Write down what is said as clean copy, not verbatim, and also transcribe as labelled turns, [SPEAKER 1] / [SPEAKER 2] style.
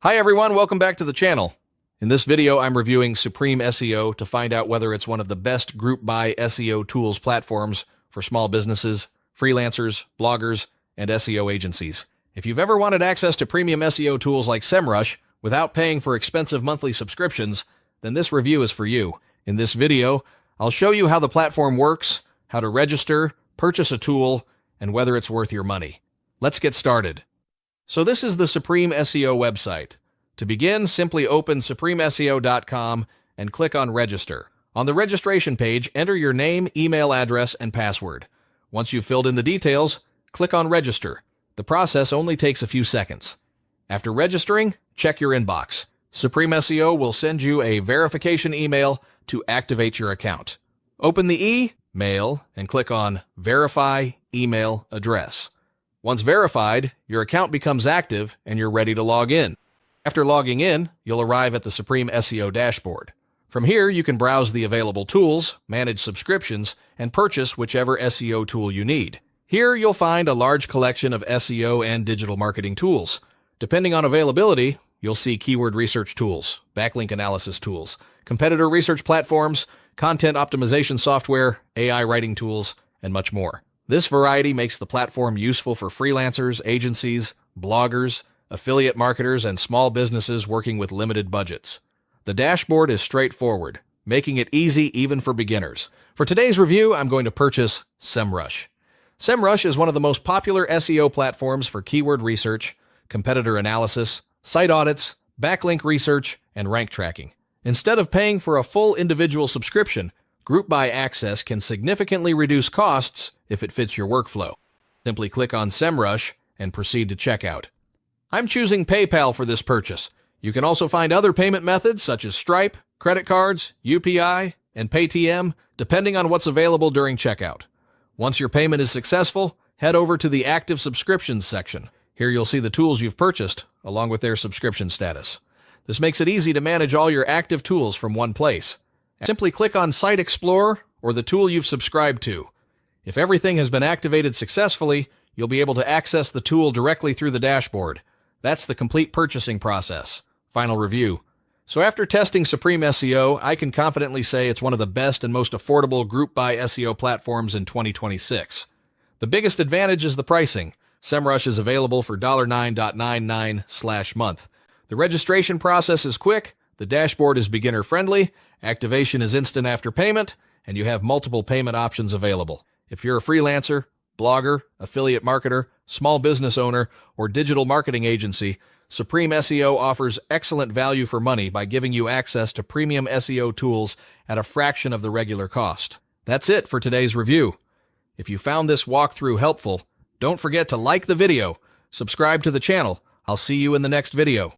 [SPEAKER 1] Hi everyone, welcome back to the channel. In this video, I'm reviewing Supreme SEO to find out whether it's one of the best group buy SEO tools platforms for small businesses, freelancers, bloggers, and SEO agencies. If you've ever wanted access to premium SEO tools like SEMrush without paying for expensive monthly subscriptions, then this review is for you. In this video, I'll show you how the platform works, how to register, purchase a tool, and whether it's worth your money. Let's get started. So this is the Supreme SEO website. To begin, simply open supremeseo.com and click on Register. On the registration page, enter your name, email address, and password. Once you've filled in the details, click on Register. The process only takes a few seconds. After registering, check your inbox. Supreme SEO will send you a verification email to activate your account. Open the e-mail and click on Verify Email Address. Once verified, your account becomes active and you're ready to log in. After logging in, you'll arrive at the Supreme SEO dashboard. From here, you can browse the available tools, manage subscriptions, and purchase whichever SEO tool you need. Here, you'll find a large collection of SEO and digital marketing tools. Depending on availability, you'll see keyword research tools, backlink analysis tools, competitor research platforms, content optimization software, AI writing tools, and much more. This variety makes the platform useful for freelancers, agencies, bloggers, affiliate marketers, and small businesses working with limited budgets. The dashboard is straightforward, making it easy even for beginners. For today's review, I'm going to purchase SEMrush. SEMrush is one of the most popular SEO platforms for keyword research, competitor analysis, site audits, backlink research, and rank tracking. Instead of paying for a full individual subscription, Group Buy Access can significantly reduce costs if it fits your workflow. Simply click on SEMrush and proceed to checkout. I'm choosing PayPal for this purchase. You can also find other payment methods such as Stripe, credit cards, UPI, and Paytm, depending on what's available during checkout. Once your payment is successful, head over to the Active Subscriptions section. Here you'll see the tools you've purchased, along with their subscription status. This makes it easy to manage all your active tools from one place. Simply click on Site Explorer or the tool you've subscribed to. If everything has been activated successfully, you'll be able to access the tool directly through the dashboard. That's the complete purchasing process. Final review. So after testing Supreme SEO, I can confidently say it's one of the best and most affordable group buy SEO platforms in 2026. The biggest advantage is the pricing. SEMrush is available for $9.99/month. The registration process is quick, the dashboard is beginner-friendly, activation is instant after payment, and you have multiple payment options available. If you're a freelancer, blogger, affiliate marketer, small business owner, or digital marketing agency, Supreme SEO offers excellent value for money by giving you access to premium SEO tools at a fraction of the regular cost. That's it for today's review. If you found this walkthrough helpful, don't forget to like the video, subscribe to the channel. I'll see you in the next video.